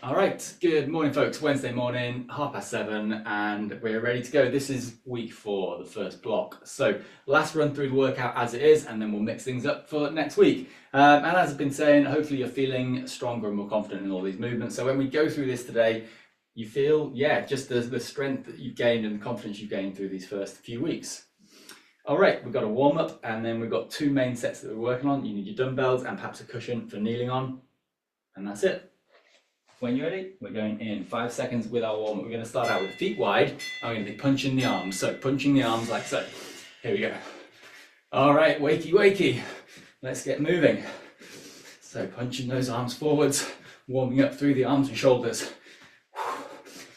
All right, good morning, folks. Wednesday morning, 7:30, and we're ready to go. This is week 4, the first block. So, last run through the workout as it is, and then we'll mix things up for next week. And as I've been saying, hopefully you're feeling stronger and more confident in all these movements. So, when we go through this today, you feel, just the strength that you've gained and the confidence you've gained through these first few weeks. All right, we've got a warm up, and then we've got 2 main sets that we're working on. You need your dumbbells and perhaps a cushion for kneeling on, and that's it. When you're ready, we're going in 5 seconds with our warm up. We're going to start out with feet wide, and we're going to be punching the arms. So punching the arms like so. Here we go. All right, wakey, wakey. Let's get moving. So punching those arms forwards, warming up through the arms and shoulders.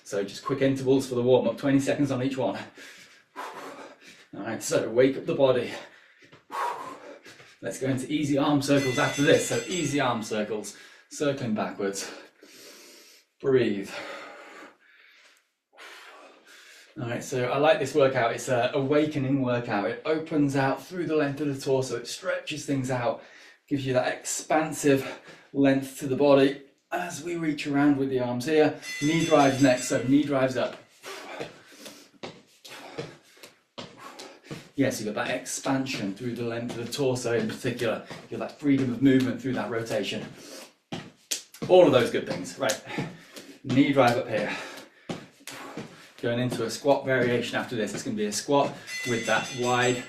So just quick intervals for the warm up, 20 seconds on each one. All right, so wake up the body. Let's go into easy arm circles after this. So easy arm circles, circling backwards. Breathe. All right, so I like this workout. It's an awakening workout. It opens out through the length of the torso. It stretches things out, gives you that expansive length to the body as we reach around with the arms here. Knee drives next, so knee drives up. Yes, you've got that expansion through the length of the torso in particular. You've got that freedom of movement through that rotation. All of those good things, right? Knee drive up here. Going into a squat variation after this. It's going to be a squat with that wide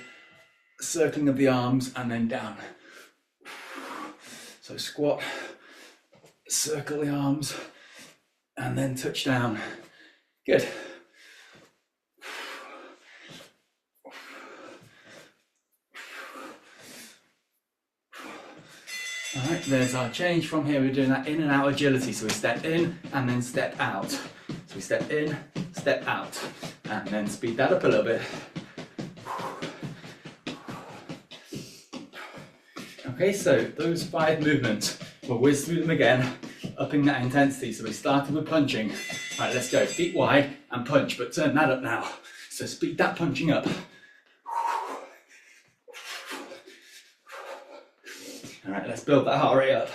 circling of the arms and then down. So squat, circle the arms, and then touch down. Good. All right, there's our change from here. We're doing that in and out agility. So we step in and then step out. So we step in, step out, and then speed that up a little bit. Okay, so those 5 movements, we'll whiz through them again, upping that intensity. So we started with punching. All right, let's go. Feet wide and punch, but turn that up now. So speed that punching up. All right, let's build that heart rate up.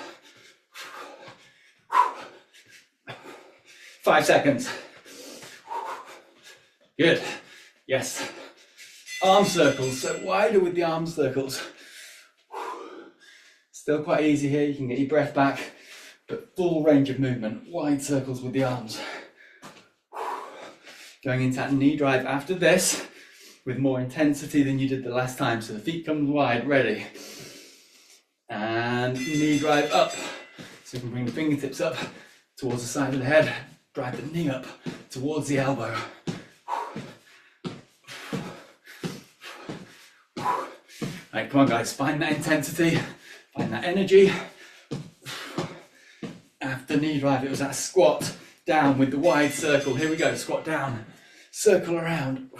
5 seconds. Good. Yes. Arm circles. So wider with the arm circles. Still quite easy here. You can get your breath back, but full range of movement. Wide circles with the arms. Going into that knee drive after this with more intensity than you did the last time. So the feet come wide, ready. And knee drive up. So you can bring the fingertips up towards the side of the head, drive the knee up towards the elbow. Right, come on guys, find that intensity, find that energy. After knee drive, it was that squat down with the wide circle. Here we go, squat down, circle around.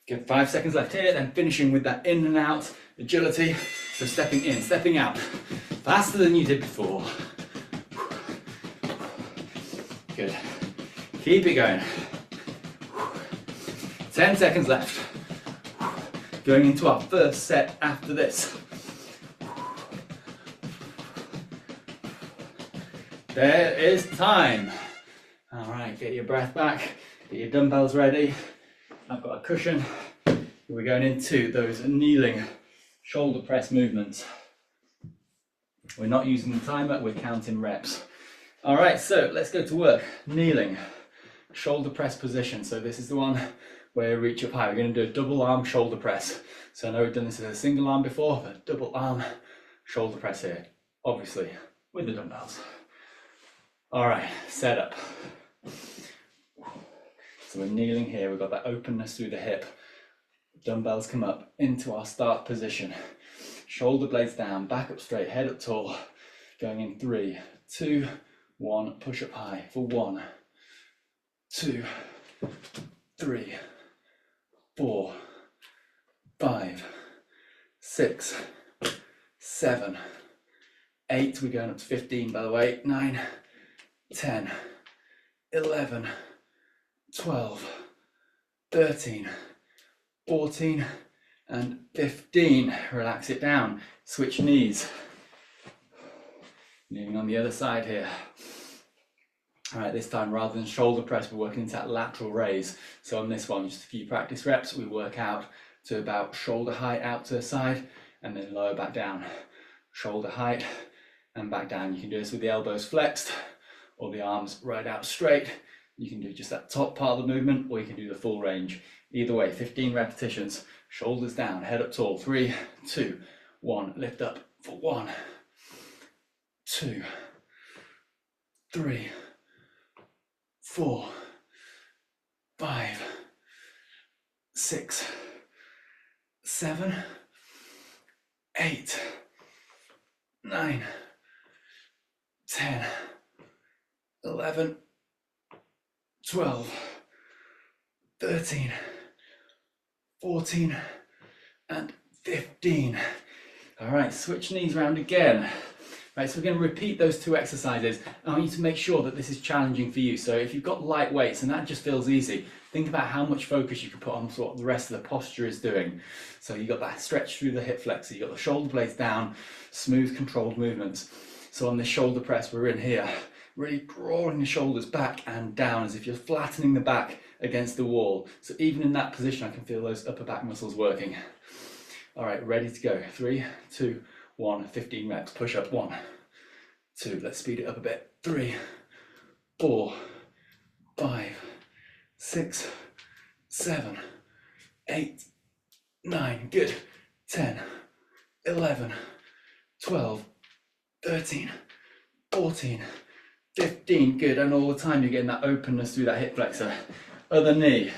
Good, 5 seconds left here, then finishing with that in and out agility. So stepping in, stepping out, faster than you did before. Good, keep it going. 10 seconds left. Going into our first set after this. There is time. All right, get your breath back, get your dumbbells ready. I've got a cushion. We're going into those kneeling shoulder press movements. We're not using the timer, we're counting reps. All right, so let's go to work. Kneeling, shoulder press position. So this is the one where you reach up high. We're going to do a double arm shoulder press. So I know we've done this as a single arm before, but double arm shoulder press here, obviously with the dumbbells. All right, set up. So we're kneeling here, we've got that openness through the hip. Dumbbells come up into our start position. Shoulder blades down, back up straight, head up tall. Going in 3, 2, 1, push up high for 1, 2, 3, 4, 5, 6, 7, 8. We're going up to 15 by the way. 9, 10, 11, 12, 13, 14, and 15. Relax it down. Switch knees. Moving on the other side here. All right, this time rather than shoulder press, we're working into that lateral raise. So on this one, just a few practice reps, we work out to about shoulder height out to the side and then lower back down. Shoulder height and back down. You can do this with the elbows flexed or the arms right out straight. You can do just that top part of the movement, or you can do the full range. Either way, 15 repetitions. Shoulders down, head up tall. 3, 2, 1. Lift up for 1, 2, 3, 4, 5, 6, 7, 8, 9, 10, 11, 12, 13, 14, and 15. All right, switch knees round again. Right, so we're going to repeat those two exercises. I want you to make sure that this is challenging for you. So if you've got light weights and that just feels easy, think about how much focus you can put on what the rest of the posture is doing. So you've got that stretch through the hip flexor, you've got the shoulder blades down, smooth controlled movements. So on this shoulder press, we're in here, really drawing the shoulders back and down as if you're flattening the back against the wall. So even in that position, I can feel those upper back muscles working. All right, ready to go. 3, 2, 1, 15 reps. Push up. 1, 2. Let's speed it up a bit. 3, 4, 5, 6, 7, 8, 9. Good. 10, 11, 12, 13, 14, 15. Good. And all the time you're getting that openness through that hip flexor. Other knee.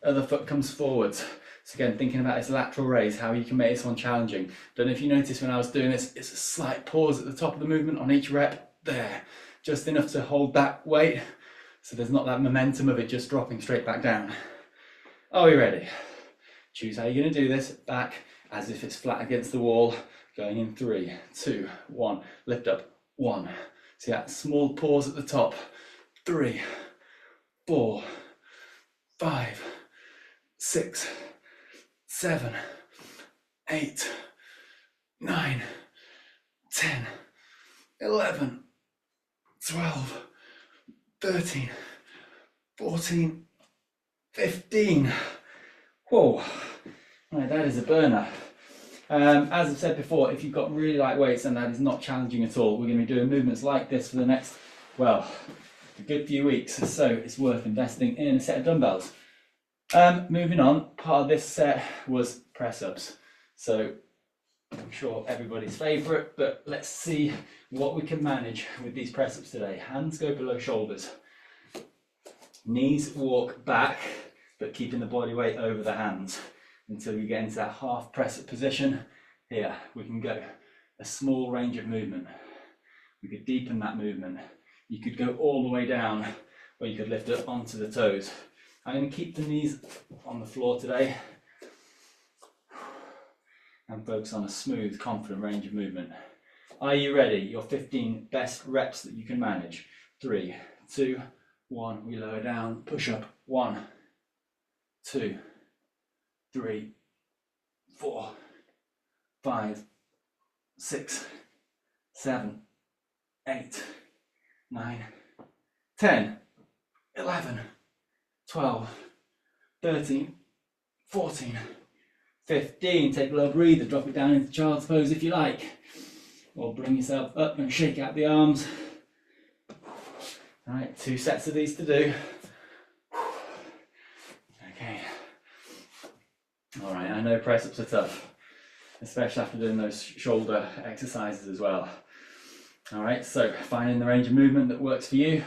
Other foot comes forwards. So again, thinking about this lateral raise, how you can make this one challenging. Don't know if you noticed when I was doing this, it's a slight pause at the top of the movement on each rep. There. Just enough to hold that weight. So there's not that momentum of it just dropping straight back down. Are we ready? Choose how you're going to do this. Back as if it's flat against the wall. Going in 3, 2, 1. Lift up. 1. See that small pause at the top. 3, 4, 5, 6, 7, 8, 9, 10, 11, 12, 13, 14, 15. Whoa, right, that is a burner. As I've said before, if you've got really light weights and that is not challenging at all, we're going to be doing movements like this for the next, well, a good few weeks. So it's worth investing in a set of dumbbells. Moving on, part of this set was press-ups. So I'm sure everybody's favourite, but let's see what we can manage with these press-ups today. Hands go below shoulders. Knees walk back, but keeping the body weight over the hands until we get into that half press-up position. Here, we can go a small range of movement. We could deepen that movement. You could go all the way down, or you could lift it onto the toes. I'm going to keep the knees on the floor today and focus on a smooth, confident range of movement. Are you ready? Your 15 best reps that you can manage. 3, 2, 1. We lower down, push up. 1, 2, 3, 4, 5, 6, 7, 8, 9, 10, 11, 12, 13, 14, 15. Take a little breather, drop it down into child's pose if you like. Or bring yourself up and shake out the arms. All right, 2 sets of these to do. Okay. All right, I know press-ups are tough, especially after doing those shoulder exercises as well. All right, so finding the range of movement that works for you.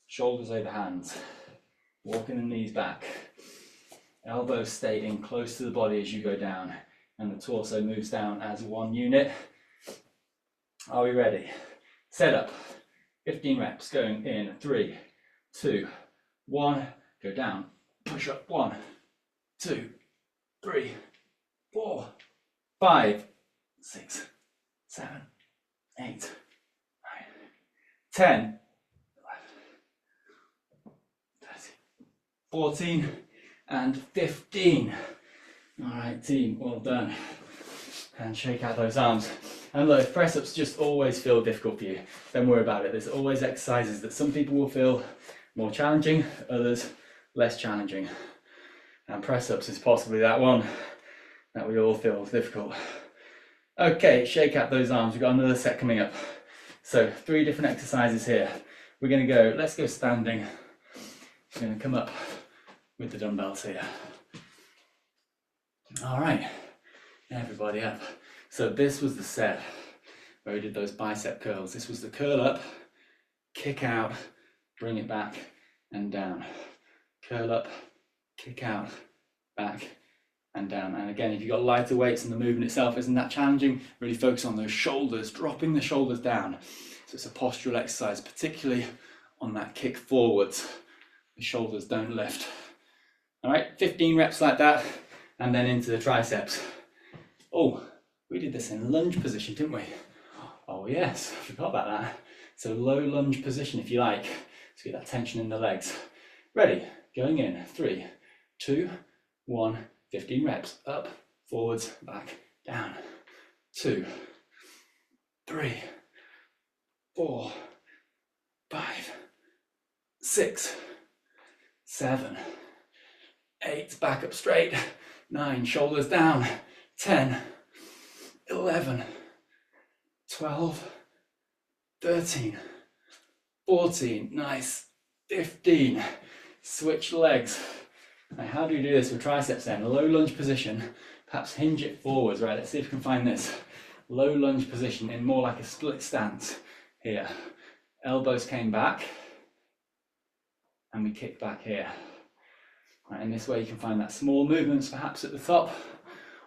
Shoulders over hands, walking the knees back. Elbows stay in close to the body as you go down, and the torso moves down as one unit. Are we ready? Set up. 15 reps going in. 3, 2, 1. Go down. Push up. 1, 2, 3, 4, 5, 6, 7, 8, 9, 10, 14 and 15. All right, team, well done. And shake out those arms. And look, if press-ups just always feel difficult for you, don't worry about it. There's always exercises that some people will feel more challenging, others less challenging. And press-ups is possibly that one that we all feel difficult. Okay, shake out those arms. We've got another set coming up. So 3 different exercises here. We're going to go, let's go standing. We're going to come up with the dumbbells here. All right, everybody up. So this was the set where we did those bicep curls. This was the curl up, kick out, bring it back and down. Curl up, kick out, back and down. And again, if you've got lighter weights and the movement itself isn't that challenging, really focus on those shoulders, dropping the shoulders down. So it's a postural exercise, particularly on that kick forwards. The shoulders don't lift. All right, 15 reps like that, and then into the triceps. Oh, we did this in lunge position, didn't we? Oh yes, I forgot about that. So low lunge position, if you like, to get that tension in the legs. Ready, going in, 3, 2, 1, 15 reps, up, forwards, back, down, 2, 3, 4, 5, 6, 7, 8, back up straight, 9, shoulders down, 10, 11, 12, 13, 14, nice, 15, switch legs. Now how do you do this with triceps then? Low lunge position, perhaps hinge it forwards, right? Let's see if we can find this. Low lunge position in more like a split stance here. Elbows came back and we kick back here. Right, in this way you can find that small movements perhaps at the top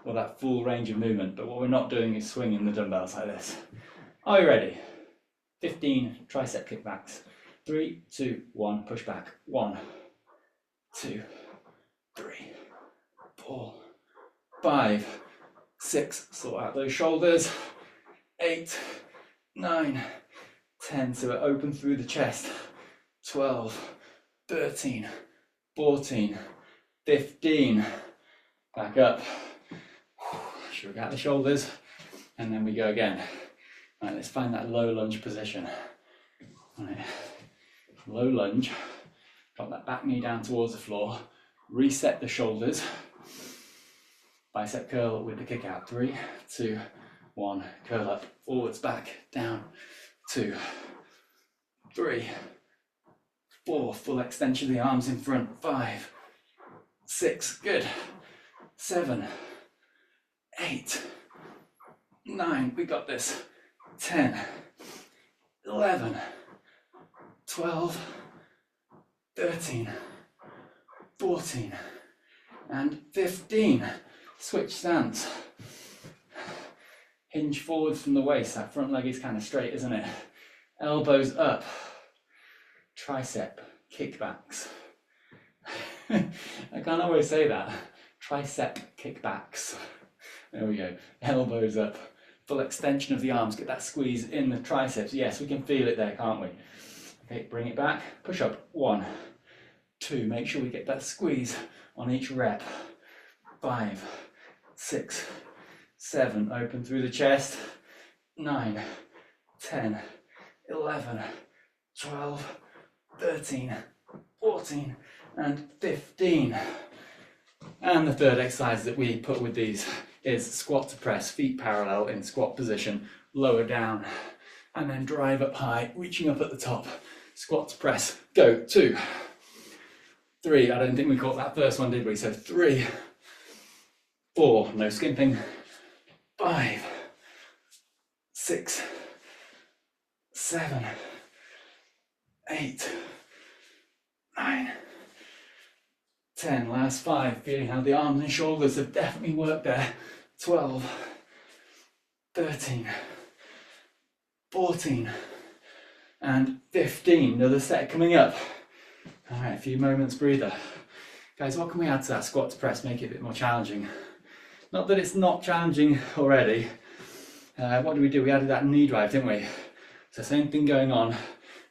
or that full range of movement, but what we're not doing is swinging the dumbbells like this. Are you ready? 15 tricep kickbacks. 3, 2, 1, push back. 1, 2, 3, 4, 5, 6, sort out those shoulders. 8, 9, 10, so it open through the chest. 12, 13, 14, 15, back up. Shrug out the shoulders, and then we go again. Right, let's find that low lunge position. Right. Low lunge, drop that back knee down towards the floor, reset the shoulders, bicep curl with the kick out. 3, 2, 1, curl up, forwards, back, down, 2, 3, 4, full extension of the arms in front, 5, 6, good, 7, 8, 9, we got this, 10, 11, 12, 13, 14, and 15. Switch stance. Hinge forwards from the waist. That front leg is kind of straight, isn't it? Elbows up. Tricep kickbacks. I can't always say that. Tricep kickbacks. There we go. Elbows up. Full extension of the arms. Get that squeeze in the triceps. Yes, we can feel it there, can't we? Okay, bring it back. Push up. 1, 2. Make sure we get that squeeze on each rep. 5, 6, 7. Open through the chest. 9, 10, 11, 12, 13, 14, and 15. And the third exercise that we put with these is squat to press, feet parallel in squat position, lower down, and then drive up high, reaching up at the top. Squat to press, go. 2, 3, I don't think we caught that first one, did we? So 3, 4, no skimping, 5, 6, 7, 8, 9, 10, last 5, feeling how the arms and shoulders have definitely worked there. 12, 13, 14, and 15. Another set coming up. All right, a few moments breather. Guys, what can we add to that squat to press, make it a bit more challenging? Not that it's not challenging already. What did we do? We added that knee drive, didn't we? So same thing going on,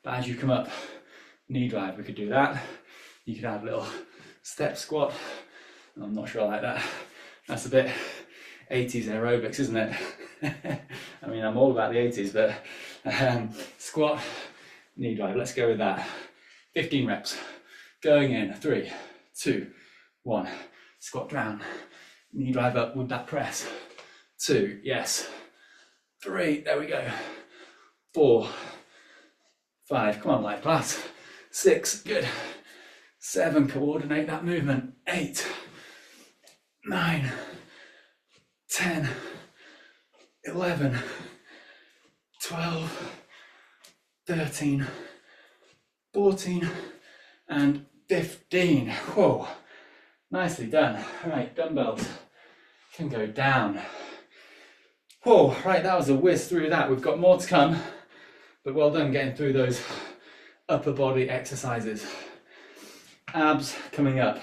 but as you come up, knee drive, we could do that. You could add little step squat. I'm not sure I like that. That's a bit 80s aerobics, isn't it? I mean, I'm all about the 80s, but squat, knee drive. Let's go with that. 15 reps. Going in. 3, 2, 1. Squat down. Knee drive up with that press. 2, yes. 3, there we go. 4, 5, come on, light class. 6, good. 7, coordinate that movement. 8, 9, 10, 11, 12, 13, 14, and 15. Whoa, nicely done. All right, dumbbells can go down. Whoa, right, that was a whiz through that. We've got more to come, but well done getting through those upper body exercises. Abs coming up.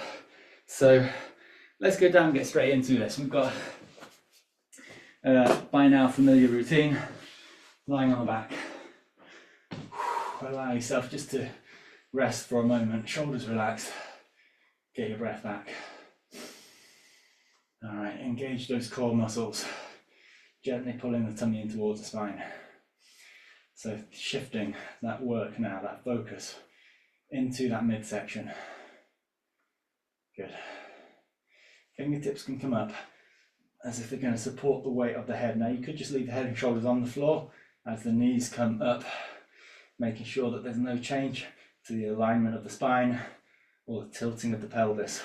So let's go down and get straight into this. We've got by now familiar routine, lying on the back. Allow yourself just to rest for a moment, shoulders relaxed, get your breath back. All right, engage those core muscles, gently pulling the tummy in towards the spine. So shifting that work now, that focus into that midsection. Good. Fingertips can come up as if they're going to support the weight of the head. Now you could just leave the head and shoulders on the floor as the knees come up, making sure that there's no change to the alignment of the spine or the tilting of the pelvis.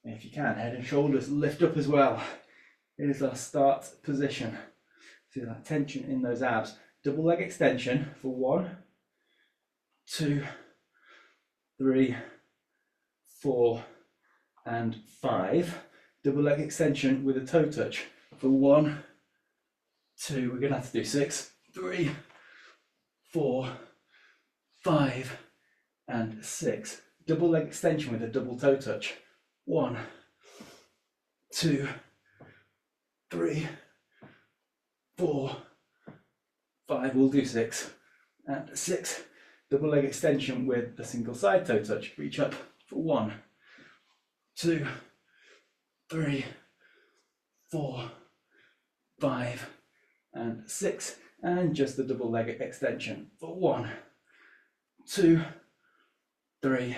And if you can, head and shoulders lift up as well. Here's our start position. Feel that tension in those abs. Double leg extension for 1, 2, 3, 4, and 5. Double leg extension with a toe touch for 1, 2, we're going to have to do 6, 3, 4, 5, and 6. Double leg extension with a double toe touch. 1, 2, 3, 4, 5, we'll do 6, and 6. Double leg extension with a single side toe touch. Reach up for 1, 2, 3, 4, 5, and 6. And just the double leg extension for 1, 2, 3,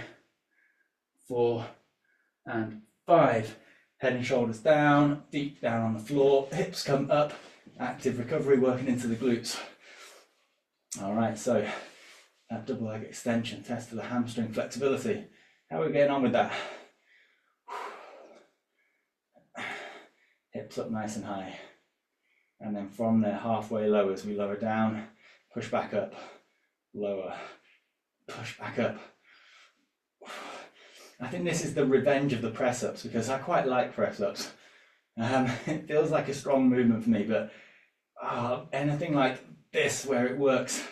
4, and 5. Head and shoulders down, deep down on the floor, hips come up, active recovery working into the glutes. All right, so that double leg extension, test for the hamstring flexibility. How are we getting on with that? Hips up nice and high. And then from there, halfway low as we lower down, push back up, lower, push back up. I think this is the revenge of the press-ups because I quite like press-ups. It feels like a strong movement for me, but anything like this where it works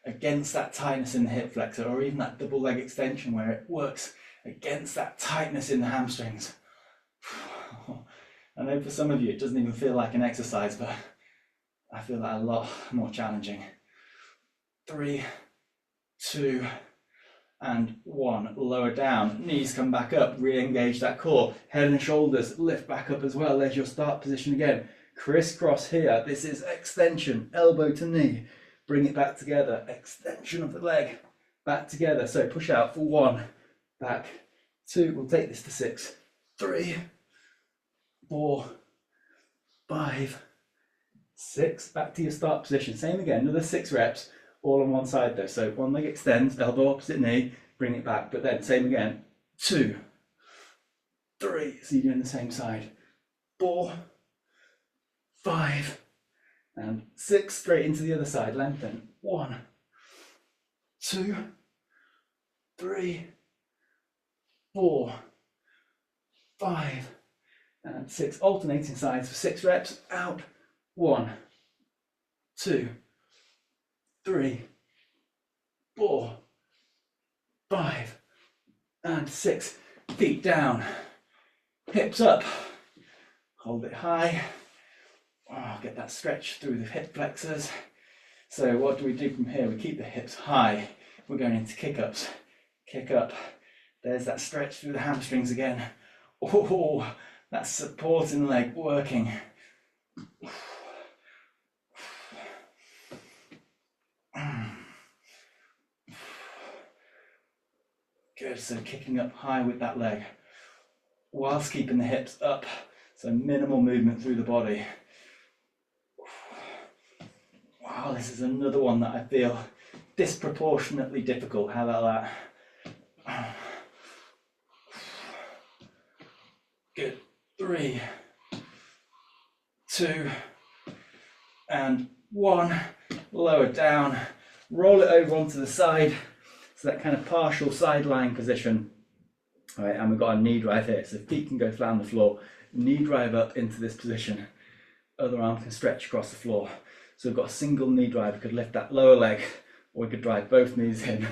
against that tightness in the hip flexor, or even that double leg extension where it works against that tightness in the hamstrings. I know for some of you it doesn't even feel like an exercise, but I feel that a lot more challenging. 3, 2, and 1. Lower down, knees come back up, re-engage that core. Head and shoulders lift back up as well. There's your start position again. Crisscross here. This is extension, elbow to knee. Bring it back together. Extension of the leg, back together. So push out for 1, back, 2. We'll take this to 6, 3, 4, 5, 6. Back to your start position. Same again, another 6 reps, all on one side though. So one leg extends, elbow opposite knee, bring it back. But then same again, 2, 3. So you're doing the same side. 4, 5, and 6. Straight into the other side. Lengthen. 1, 2, 3, 4, 5, and 6. Alternating sides for 6 reps. Out. 1, 2, 3, 4, 5, and 6. Feet down, hips up, hold it high. Get that stretch through the hip flexors. So what do we do from here? We keep the hips high. We're going into kick-ups. Kick up, There's that stretch through the hamstrings again. Oh, that supporting leg working. Good, so kicking up high with that leg whilst keeping the hips up, so minimal movement through the body. Wow, this is another one that I feel disproportionately difficult. How about that? Good. 3, 2, and 1. Lower down, roll it over onto the side. So that kind of partial side lying position. All right, and we've got a knee drive here. So feet can go flat on the floor, knee drive up into this position. Other arm can stretch across the floor. So we've got a single knee drive. We could lift that lower leg, or we could drive both knees in.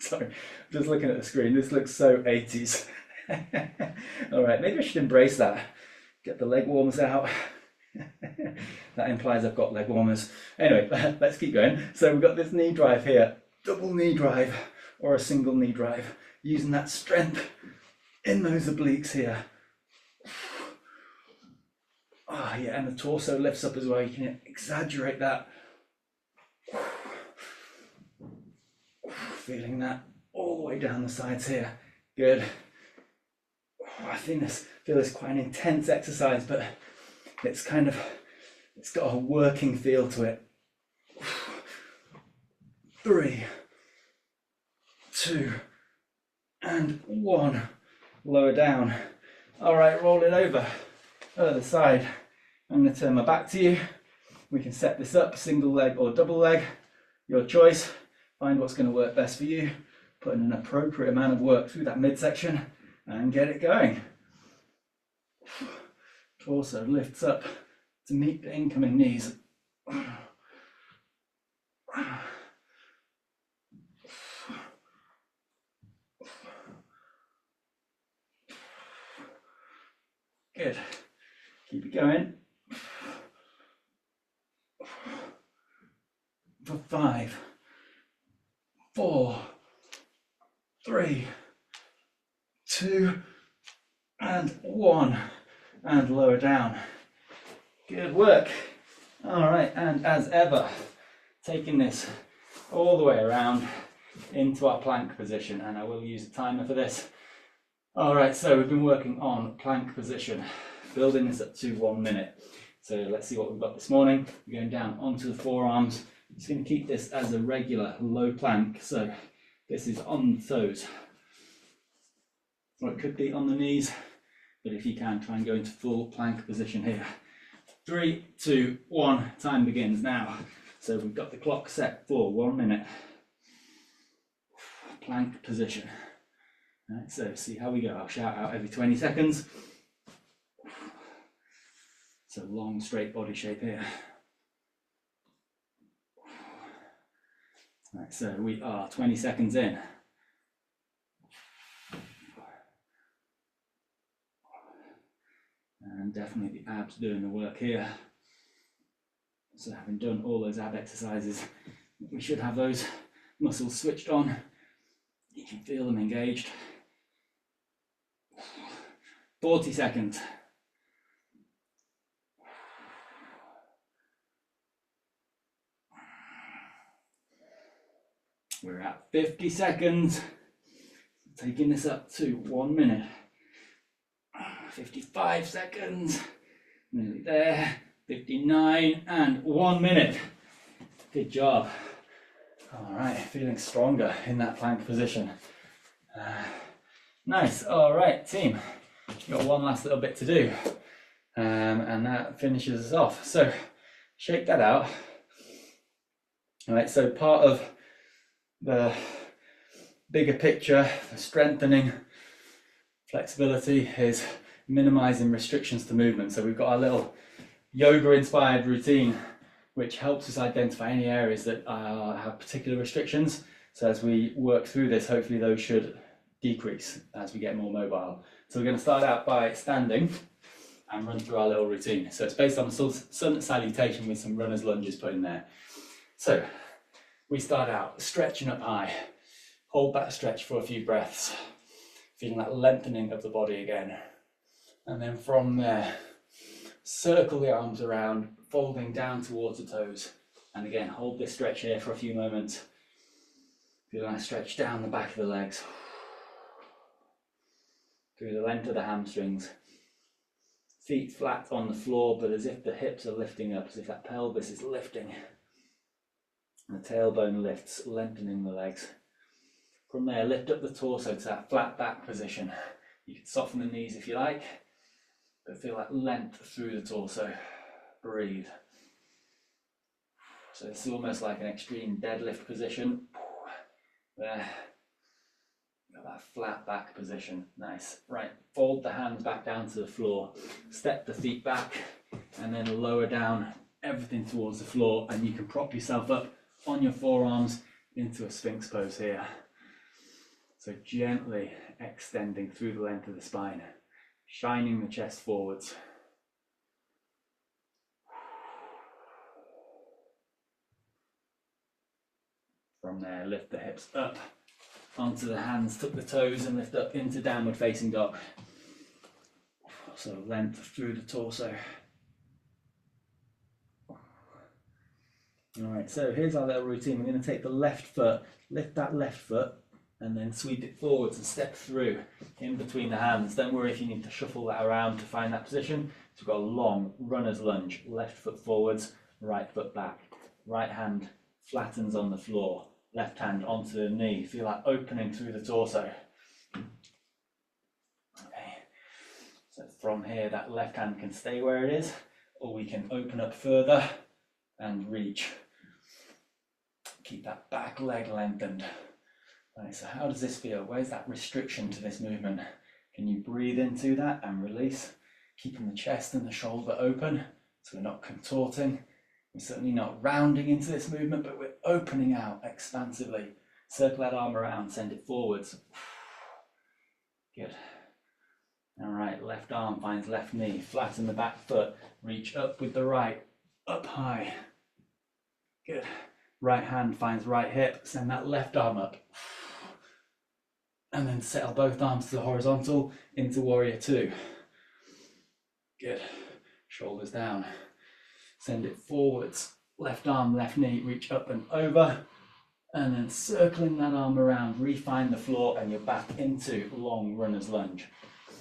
Sorry, just looking at the screen. This looks so 80s. All right, maybe I should embrace that. Get the leg warmers out. That implies I've got leg warmers. Anyway, let's keep going. So we've got this knee drive here, double knee drive or a single knee drive, using that strength in those obliques here. Oh yeah, and the torso lifts up as well. You can exaggerate that. Feeling that all the way down the sides here. Good. I feel this quite an intense exercise, but it's got a working feel to it. 3, 2, and 1. Lower down. All right, roll it over. Other side. I'm going to turn my back to you. We can set this up, single leg or double leg. Your choice. Find what's going to work best for you. Put in an appropriate amount of work through that midsection and get it going. Torso lifts up to meet the incoming knees. Good. Keep it going. For 5, 4, 3, 2, and 1. And lower down. Good work. All right, and as ever, taking this all the way around into our plank position, and I will use a timer for this. All right, so we've been working on plank position, building this up to 1 minute. So let's see what we've got this morning. We're going down onto the forearms. Just going to keep this as a regular low plank. So this is on the toes, or it could be on the knees, but if you can, try and go into full plank position here. 3, 2, 1, time begins now. So we've got the clock set for 1 minute. Plank position. All right, so see how we go. I'll shout out every 20 seconds. So long, straight body shape here. All right, so we are 20 seconds in. And definitely the abs doing the work here. So having done all those ab exercises, we should have those muscles switched on. You can feel them engaged. 40 seconds. We're at 50 seconds. Taking this up to 1 minute. 55 seconds. Nearly there. 59 and 1 minute. Good job. All right, feeling stronger in that plank position. Nice. All right, team. Got one last little bit to do, and that finishes us off. So shake that out. All right, so part of the bigger picture, the strengthening flexibility, is minimizing restrictions to movement. So we've got our little yoga inspired routine, which helps us identify any areas that have particular restrictions. So as we work through this, hopefully those should decrease as we get more mobile. So we're going to start out by standing and run through our little routine. So it's based on the sun salutation with some runner's lunges put in there. So we start out stretching up high, hold that stretch for a few breaths, feeling that lengthening of the body again. And then from there, circle the arms around, folding down towards the toes. And again, hold this stretch here for a few moments. Feel that stretch down the back of the legs, through the length of the hamstrings. Feet flat on the floor, but as if the hips are lifting up, as if that pelvis is lifting. And the tailbone lifts, lengthening the legs. From there, lift up the torso to that flat back position. You can soften the knees if you like, but feel that length through the torso. Breathe. So this is almost like an extreme deadlift position. There. Got that flat back position. Nice. Right, fold the hands back down to the floor. Step the feet back and then lower down everything towards the floor, and you can prop yourself up on your forearms into a Sphinx pose here. So gently extending through the length of the spine, shining the chest forwards. From there, lift the hips up onto the hands, tuck the toes and lift up into downward facing dog. So length through the torso. All right, so here's our little routine. We're going to take the left foot, lift that left foot, and then sweep it forwards and step through in between the hands. Don't worry if you need to shuffle that around to find that position. So we've got a long runner's lunge, left foot forwards, right foot back. Right hand flattens on the floor, left hand onto the knee. Feel that opening through the torso. Okay, so from here, that left hand can stay where it is, or we can open up further and reach. Keep that back leg lengthened. Right, so how does this feel? Where's that restriction to this movement? Can you breathe into that and release? Keeping the chest and the shoulder open, so we're not contorting. We're certainly not rounding into this movement, but we're opening out expansively. Circle that arm around, send it forwards. Good. All right, left arm finds left knee, flatten the back foot, reach up with the right, up high. Good. Right hand finds right hip, send that left arm up. And then settle both arms to the horizontal into warrior two. Good. Shoulders down. Send it forwards. Left arm, left knee, reach up and over. And then circling that arm around, refine the floor and you're back into long runner's lunge.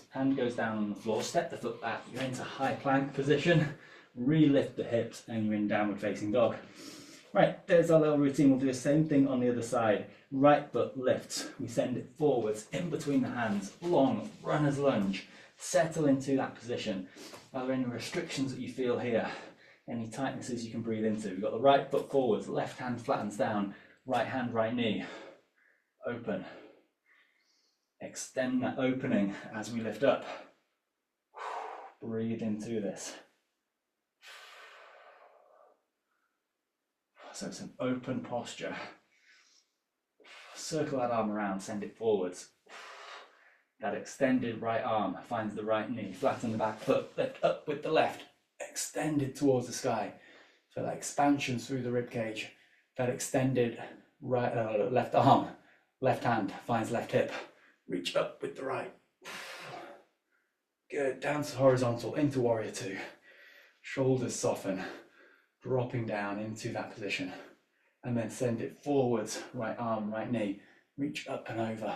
Hand goes down on the floor, step the foot back, you're into high plank position. Re-lift the hips and you're in downward facing dog. Right, there's our little routine. We'll do the same thing on the other side. Right foot lifts, we send it forwards, in between the hands, long runner's lunge. Settle into that position. Are there any restrictions that you feel here? Any tightnesses you can breathe into? We've got the right foot forwards, left hand flattens down, right hand, right knee, open. Extend that opening as we lift up. Breathe into this. So it's an open posture. Circle that arm around, send it forwards. That extended right arm finds the right knee, flatten the back foot, lift up with the left, extended towards the sky. So that expansion through the rib cage. That extended right left arm, left hand finds left hip, reach up with the right. Good, down to horizontal, into warrior two. Shoulders soften. Dropping down into that position and then send it forwards, right arm, right knee, reach up and over,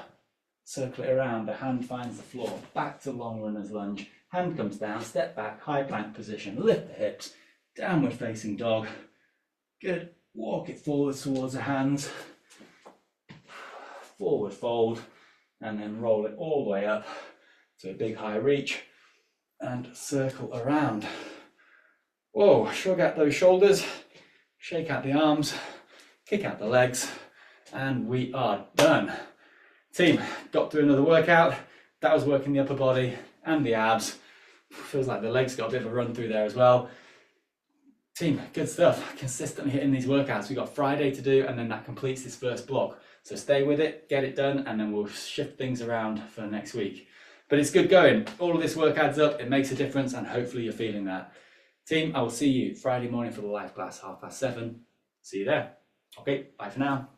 circle it around, the hand finds the floor, back to long runner's lunge, hand comes down, step back, high plank position, lift the hips, downward facing dog, good, walk it forwards towards the hands, forward fold, and then roll it all the way up to a big high reach and circle around. Whoa, shrug out those shoulders, shake out the arms, kick out the legs, and we are done. Team, got through another workout. That was working the upper body and the abs. Feels like the legs got a bit of a run through there as well. Team, good stuff. Consistently hitting these workouts. We've got Friday to do, and then that completes this first block. So stay with it, get it done, and then we'll shift things around for next week. But it's good going. All of this work adds up, it makes a difference, and hopefully you're feeling that. Team, I will see you Friday morning for the live class, 7:30. See you there. Okay, bye for now.